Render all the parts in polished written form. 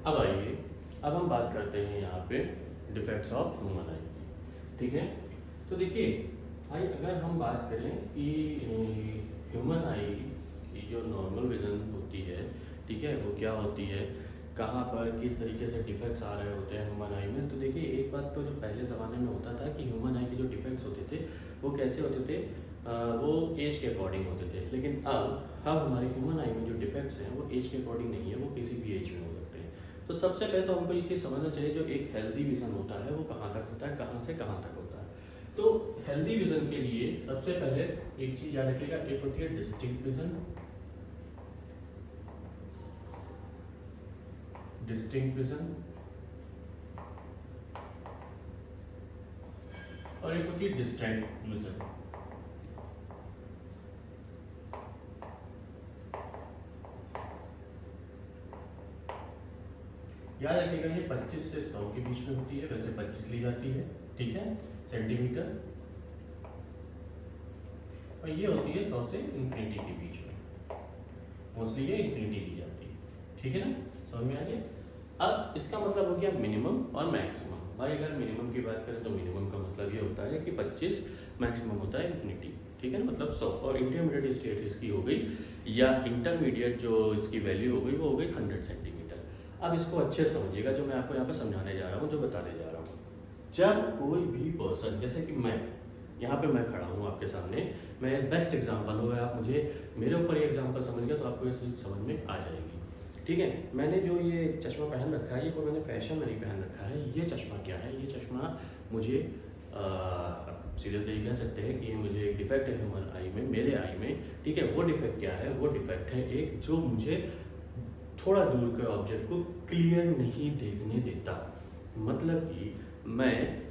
अब आइए, अब हम बात करते हैं यहाँ पे डिफेक्ट्स ऑफ ह्यूमन आई। ठीक है, तो देखिए भाई, अगर हम बात करें कि ह्यूमन आई की जो नॉर्मल विजन होती है, ठीक है, वो क्या होती है, कहाँ पर किस तरीके से डिफेक्ट्स आ रहे होते हैं ह्यूमन आई में। तो देखिए, एक बात तो जो पहले ज़माने में होता था कि ह्यूमन आई के जो डिफेक्ट्स होते थे वो कैसे होते थे, वो एज के अकॉर्डिंग होते थे। लेकिन अब हमारे ह्यूमन आई में जो डिफेक्ट्स हैं वो एज के अकॉर्डिंग नहीं है, वो किसी भी एज में हो सकते हैं। तो सबसे पहले तो हमको ये चीज़ समझना चाहिए, जो एक हेल्दी विजन होता है वो कहाँ तक होता है, कहाँ से कहाँ तक होता है। तो हेल्दी विजन के लिए सबसे पहले एक चीज़ याद रखिएगा, एक होती है डिस्टिंक्ट विजन, डिस्टिंक्ट विजन, और एक होती है डिस्टेंट विजन। याद रखिएगा, ये 25 से 100 के बीच में होती है, वैसे 25 ली जाती है, ठीक है, सेंटीमीटर, और ये होती है 100 से इंफिनिटी के बीच में, मोस्टली ये इंफिनिटी ली जाती है। ठीक है ना, समझ में आ गया। अब इसका मतलब हो गया मिनिमम और मैक्सिमम। भाई अगर मिनिमम की बात करें तो मिनिमम का मतलब ये होता है कि 25, मैक्सिमम होता है इंफिनिटी, ठीक है ना, मतलब 100। और इंटरमीडिएट स्टेट इसकी हो गई, या इंटरमीडिएट जो इसकी वैल्यू हो गई वो हो गई 100 सेंटीमीटर। अब इसको अच्छे से समझिएगा, जो मैं आपको यहाँ पे समझाने जा रहा हूँ, जो बताने जा रहा हूँ। जब कोई भी पर्सन, जैसे कि मैं यहाँ पे मैं खड़ा हूँ आपके सामने, मैं बेस्ट एग्जांपल होगा, आप मुझे मेरे ऊपर ये एग्जांपल समझ गया तो आपको ये चीज़ समझ में आ जाएगी। ठीक है, मैंने जो ये चश्मा पहन रखा है, ये कोई मैंने फैशन में नहीं पहन रखा है। ये चश्मा क्या है, ये चश्मा मुझे सीधे तो ये कह सकते हैं कि ये मुझे एक डिफेक्ट है ह्यूमन आई में, मेरे आई में। ठीक है, वो डिफेक्ट क्या है, वो डिफेक्ट है एक, जो मुझे थोड़ा दूर के ऑब्जेक्ट को क्लियर नहीं देखने देता। मतलब कि मैं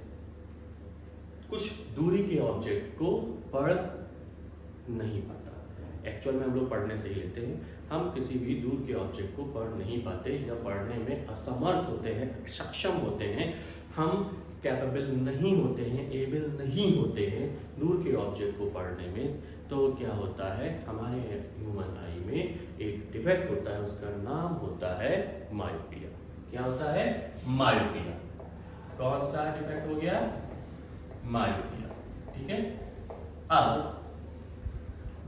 कुछ दूरी के ऑब्जेक्ट को पढ़ नहीं पाता। एक्चुअल में हम लोग पढ़ने से ही लेते हैं, हम किसी भी दूर के ऑब्जेक्ट को पढ़ नहीं पाते, या पढ़ने में असमर्थ होते हैं, सक्षम होते हैं, हम कैपेबल नहीं होते हैं, एबल नहीं होते हैं दूर के ऑब्जेक्ट को पढ़ने में। तो क्या होता है, हमारे ह्यूमन आई में एक डिफेक्ट होता है, उसका नाम होता है मायोपिया। क्या होता है, मायोपिया। कौन सा डिफेक्ट हो गया, मायोपिया। ठीक है, अब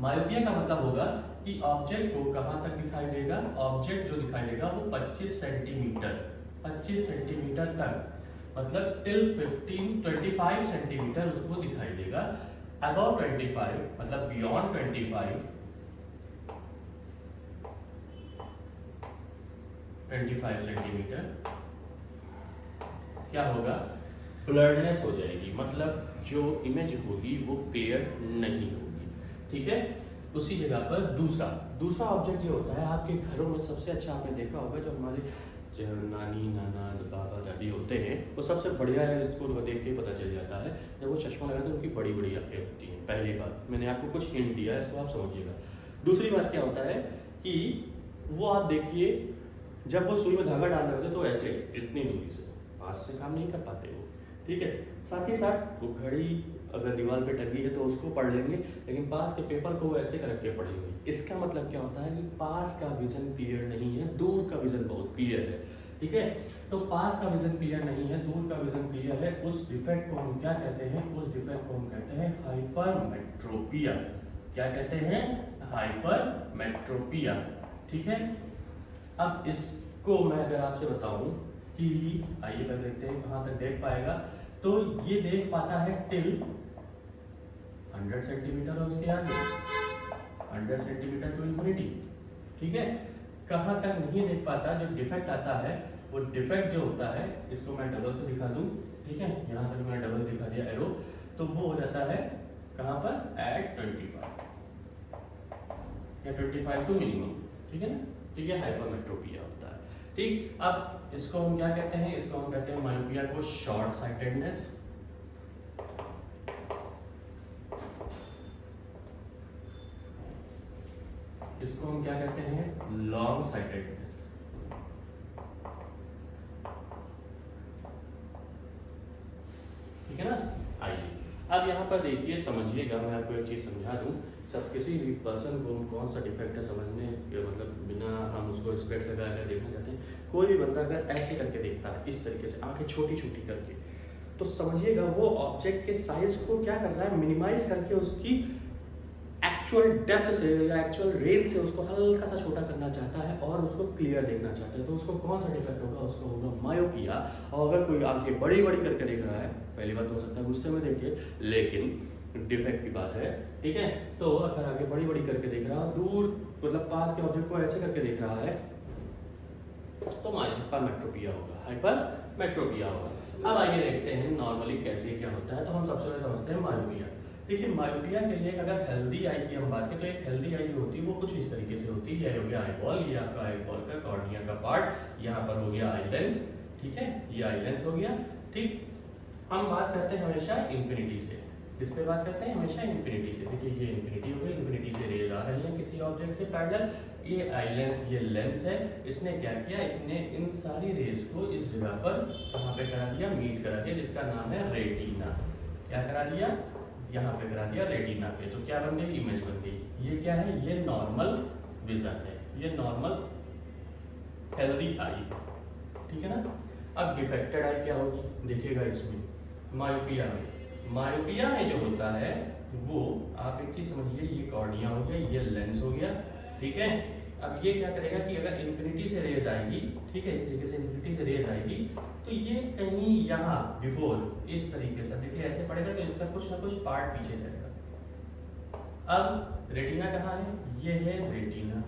मायोपिया का मतलब होगा कि ऑब्जेक्ट को कहां तक दिखाई देगा, ऑब्जेक्ट जो दिखाई देगा वो 25 सेंटीमीटर, 25 सेंटीमीटर तक, मतलब टिल 25 सेंटीमीटर उसको दिखाई देगा। अबाउट 25 मतलब बियॉन्ड 25 सेंटीमीटर क्या होगा, ब्लरनेस हो जाएगी, मतलब जो इमेज होगी वो क्लियर नहीं होगी। ठीक है, उसी जगह पर दूसरा ऑब्जेक्ट ये होता है, आपके घरों में सबसे अच्छा आपने देखा होगा, जो हमारे जो नानी नाना बाबा दादी होते हैं, वो सबसे बढ़िया है, इसको देख के पता चल जाता है, जब वो चश्मा लगाते हैं उनकी बड़ी बड़ी आंखें होती हैं। पहली बात, मैंने आपको कुछ हिंट दिया है, इसको आप समझिएगा। दूसरी बात क्या होता है कि वो आप देखिए, जब वो सुई में धागा डाल रहे होते तो ऐसे इतनी दूरी से, हाथ से काम नहीं कर पाते वो। ठीक है, साथ ही साथ वो घड़ी अगर दीवार पे टंगी है तो उसको पढ़ लेंगे, लेकिन पास के पेपर को वो ऐसे करके पढ़ेंगे। इसका मतलब क्या होता है कि पास का विजन क्लियर नहीं है, दूर का विजन बहुत क्लियर है। ठीक है, तो पास का विजन क्लियर नहीं है, दूर का विजन क्लियर है, उस डिफेक्ट को हम क्या कहते हैं, उस डिफेक्ट को हम कहते हैं हाइपरमेट्रोपिया। क्या कहते हैं, हाइपरमेट्रोपिया। ठीक है, अब इसको मैं अगर आपसे बताऊं कि आइए पहले देखते हैं कहां तक देख पाएगा, तो ये देख पाता है टिल 100 सेंटीमीटर और उसके आगे 100 सेंटीमीटर टू इंफिनिटी। ठीक है, कहां तक नहीं देख पाता, जो डिफेक्ट आता है वो डिफेक्ट जो होता है, इसको मैं डबल से दिखा दूं। ठीक है, यहां से मैंने डबल दिखा दिया एरो, तो वो हो जाता है कहां पर, एट 25 या 25 टू मिनिमम। ठीक है ना, ठीक है, हाइपरमेट्रोपिया होता है। ठीक, अब इसको हम क्या कहते हैं, इसको हम कहते हैं मायोपिया को शॉर्ट साइटेडनेस, इसको हम क्या कहते हैं, लॉन्ग साइटेडनेस। ठीक है ना, आइए अब यहाँ पर देखिए समझिएगा, मैं आपको एक चीज़ समझा दूं, सब किसी भी पर्सन को कौन सा डिफेक्ट है समझने के मतलब बिना हम उसको स्पेक्स लगा कर देखना चाहते हैं, कोई भी बंदा अगर ऐसे करके देखता है इस तरीके से आंखें छोटी छोटी करके, तो समझिएगा वो ऑब्जेक्ट के साइज को क्या कर रहा है, मिनिमाइज करके उसकी एक्चुअल डेप्थ से या एक्चुअल रेंज से उसको हल्का सा छोटा करना चाहता है और उसको क्लियर देखना चाहता है। तो उसको कौन सा डिफेक्ट होगा, उसको होगा मायोपिया। और अगर कोई आंखें बड़ी बड़ी करके देख रहा है, पहली बात हो सकता है गुस्से में देखे, लेकिन डिफेक्ट की बात है, ठीक है। तो अगर आगे बड़ी बड़ी करके देख रहा है, दूर मतलब पास के ऑब्जेक्ट को ऐसे करके देख रहा है, तो हाइपरमेट्रोपिया होगा, हाइपरमेट्रोपिया होगा। अब आइए देखते हैं नॉर्मली कैसे क्या होता है। तो हम सबसे पहले समझते हैं मायोपिया। देखिए मायोपिया के लिए अगर हेल्दी आई की हम बात करें, तो एक हेल्दी आई जो होती है वो कुछ इस तरीके से होती है। यह हो गया आई बॉल, ये आपका आई बॉल का कॉर्निया का पार्ट, यहाँ पर हो गया आई लेंस, ठीक है, ये आई लेंस हो गया, ठीक। हम बात करते हैं हमेशा इंफिनिटी से, किस पे बात करते हैं, हमेशा इंफिनिटी से। देखिए ये इंफिनिटी हो गई, इंफिनिटी से रेज आ रही है किसी ऑब्जेक्ट से पैरेलल, ये आई लेंस, ये लेंस है। इसने क्या किया, इसने इन सारी रेज को इस जगह पर कहाँ पे करा दिया, मीट करा दिया, जिसका नाम है रेटिना। क्या करा दिया, यहाँ पे करा दिया रेटिना पे। तो क्या बन गई, इमेज बन गई। ये क्या है, ये नॉर्मल विजन है, ये नॉर्मल हेल्दी आई, ठीक है ना। अब डिफेक्टेड आई क्या होगी, देखिएगा इसमें मायोपिया में, मायोपिया में जो होता है वो आप एक चीज समझिए, ये कॉर्निया हो गया, ये लेंस हो गया, ठीक है। अब ये क्या करेगा कि अगर इंफिनिटी से रेज आएगी, ठीक है, इस तरीके से इंफिनिटी से रेज आएगी, तो ये कहीं यहाँ बिफोर इस तरीके से देखिए ऐसे पड़ेगा, तो इसका कुछ ना कुछ पार्ट पीछे जाएगा। अब रेटिना कहाँ है, ये है रेटिना।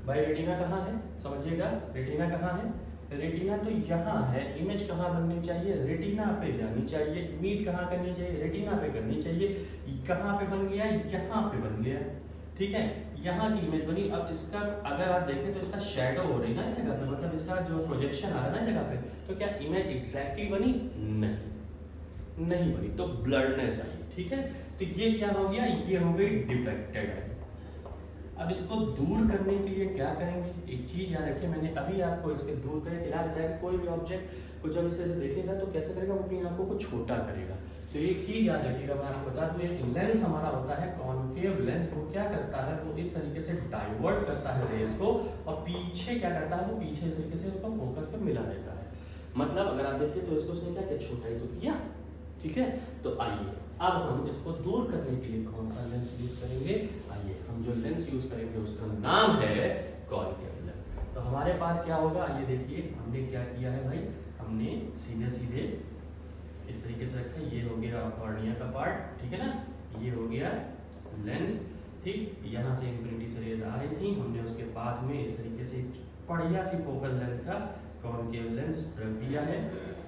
भाई रेटिना कहाँ है, समझिएगा, रेटिना कहाँ है, रेटिना तो यहाँ है। इमेज कहाँ बननी चाहिए, रेटिना पे जानी चाहिए। मीट कहाँ करनी चाहिए, रेटिना पे करनी चाहिए। कहाँ पे बन गया, यहाँ पे बन गया, ठीक है, यहाँ की इमेज बनी। अब इसका अगर आप देखें तो इसका शेडो हो रही ना इस जगह पे, मतलब इसका जो प्रोजेक्शन आ रहा है ना जगह पे, तो क्या इमेज एग्जैक्टली बनी, नहीं बनी, तो ब्लरनेस आई, ठीक है। तो ये क्या हो गया, ये हो गई डिफेक्टेड है। अब इसको दूर करने के लिए क्या करेंगे, एक चीज याद रखिए, मैंने अभी आपको इसके दूर करने याद बताया कि कोई भी ऑब्जेक्ट को जब इसे देखेगा तो कैसे करेगा, वो अपनी आंखों को छोटा करेगा। तो एक चीज याद रखिएगा, मैं आपको बता दूं, एक लेंस हमारा होता है कॉन्केव लेंस, वो क्या करता है, वो इस तरीके से डाइवर्ट करता है रेज को, और पीछे क्या करता है, वो पीछे इस तरीके से उसको फोकस पे मिला देता है। मतलब अगर आप देखिए तो इसको उसने क्या किया, छोटा ही तो किया, ठीक है। तो आइए अब हम इसको दूर करने के लिए कौन सा लेंस यूज करेंगे, आइए हम जो लेंस यूज करेंगे उसका नाम है कॉन्केव लेंस। तो हमारे पास क्या होगा, ये देखिए हमने क्या किया है भाई, हमने सीधे सीधे इस तरीके से रखा, ये हो गया कॉर्निया का पार्ट, ठीक है ना, ये हो गया लेंस, ठीक। यहाँ से इंफिनिटी से रेज आ रही थी, हमने उसके पास में इस तरीके से बढ़िया सी फोकल लेंथ का कॉन्केव लेंस रख दिया है।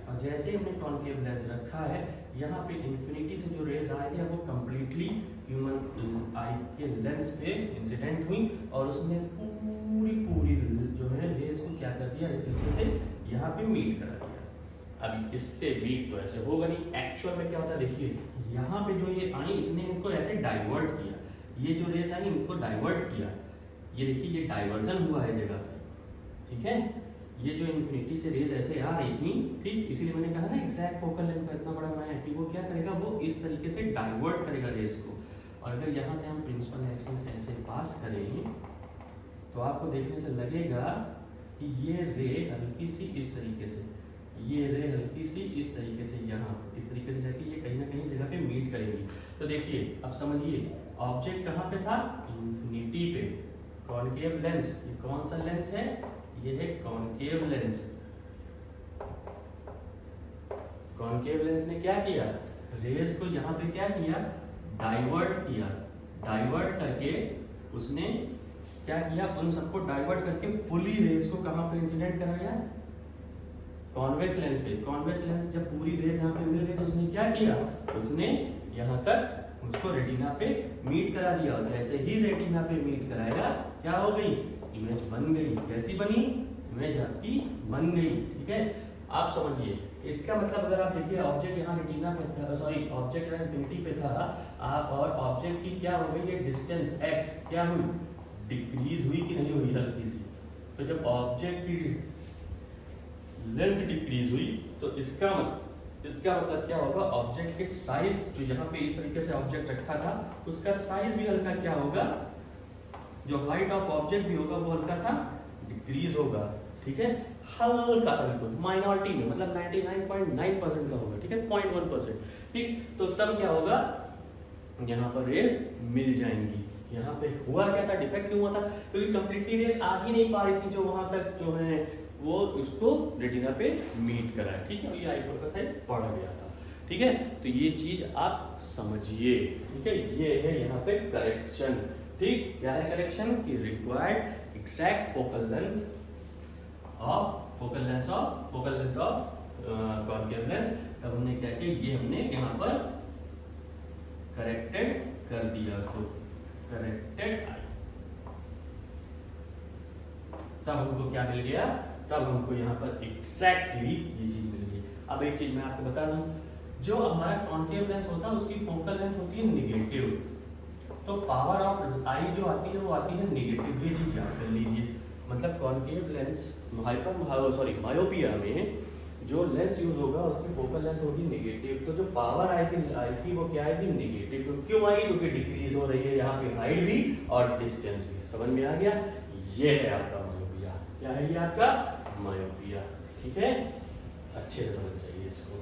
और जैसे ही हमने कॉन्केव लेंस रखा है, यहाँ पे इंफिनिटी से जो रेज आ रही है वो कंप्लीटली ह्यूमन आई के लेंस पे इंसिडेंट हुई, और उसने पूरी जो है रेज को क्या कर दिया, इस तरीके से यहाँ पे मीट करा दिया। अब इससे मीट तो ऐसे होगा नहीं, एक्चुअल में क्या होता है देखिए, यहाँ पे जो ये आई इसने इनको ऐसे डाइवर्ट किया, ये जो रेज आई इनको डाइवर्ट किया, ये देखिए ये डाइवर्जन हुआ है जगह पे, ठीक है। ये जो इंफिनिटी से रेज ऐसे आ रही थी, ठीक, इसीलिए मैंने कहा ना एग्जैक्ट फोकल लेंथ का इतना बड़ा बनाया कि वो क्या करेगा, वो इस तरीके से डाइवर्ट करेगा रेज को। और अगर यहाँ से हम प्रिंसिपल एक्सिस ऐसे पास करें तो आपको देखने से लगेगा कि ये रे हल्की सी इस तरीके से, ये रे हल्की सी इस तरीके से यहाँ इस तरीके से जाके ये कहीं ना कहीं जगह पे मीट करेगी। तो देखिए अब समझिए ऑब्जेक्ट कहाँ पे था, इंफिनिटी पे, कॉन्केव लेंस, ये कौन सा लेंस है, ये है कॉन्केव लेंस। कॉन्केव लेंस ने क्या किया, रेज को यहाँ पे क्या किया, डाइवर्ट किया, डाइवर्ट करके उसने क्या किया, उन सबको डाइवर्ट करके फुली रेज को कहाँ पे इंसिडेंट कराया, कॉन्वेक्स लेंस पे। कॉन्वेक्स लेंस जब पूरी रेज यहाँ पे मिल गई तो उसने क्या किया, उसने यहाँ तक उसको रेटिना पे मीट करा दिया, और जैसे ही रेटिना पे मीट कराएगा क्या हो गई, इमेज बन गई। कैसी बनी, इमेज आपकी बन गई, ठीक है। आप समझिए इसका मतलब अगर आप देखिए ऑब्जेक्ट यहाँ रेटिना पे था, सॉरी ऑब्जेक्ट यहाँ इंफिनिटी पे था, आप और ऑब्जेक्ट की क्या हो गई, ये डिस्टेंस x क्या हुई, डिक्रीज हुई कि नहीं हुई, हल्की सी। तो जब ऑब्जेक्ट की लेंथ डिक्रीज हुई तो इसका इसका मतलब क्या होगा, ऑब्जेक्ट के साइज जो यहाँ पे इस तरीके से ऑब्जेक्ट रखा था उसका साइज भी हल्का क्या होगा, जो हाइट ऑफ ऑब्जेक्ट भी होगा वो हल्का सा डिक्रीज होगा, ठीक है, हल्का सा बिल्कुल माइनॉरिटी में, मतलब 99.9% का होगा, ठीक है, 0.1%, ठीक। तो तब क्या होगा, यहाँ पर रेस मिल जाएंगी। यहाँ पे हुआ क्या था, डिफेक्ट क्यों हुआ था, क्योंकि कंप्लीटली रेस आ ही नहीं पा रही थी जो वहां तक जो है वो उसको रेटिना पे मीट करा है, ठीक है, ये आई4 का साइज बढ़ गया था, ठीक है। तो ये चीज आप समझिए, ठीक है, ये है यहाँ पे करेक्शन, ठीक। क्या है करेक्शन की required exact focal length of concave lens. तब हमने क्या किया, ये हमने यहाँ पर करेक्टेड कर दिया उसको, करेक्टेड आई। तब हमको क्या मिल गया, तब हमको यहाँ पर एग्जैक्टली ये चीज मिल गई। अब एक चीज मैं आपको बता दूं, जो हमारा कॉन्केव लेंस होता है उसकी फोकल लेंथ होती है निगेटिव, तो पावर ऑफ आई जो आती है वो आती है निगेटिव, ये चीज याद कर लीजिए। मतलब कॉन्केव लेंस मायोपिया में जो लेंस यूज होगा उसकी फोकल लेंथ होगी निगेटिव, तो जो पावर आएगी वो क्या आएगी, निगेटिव। तो क्यों आएगी, क्योंकि डिक्रीज हो रही है यहाँ पे हाइट भी और डिस्टेंस भी। समझ में आ गया, ये है आपका मायोपिया। क्या है ये आपका मायोपिया, ठीक है, अच्छे से समझ जाइए इसको।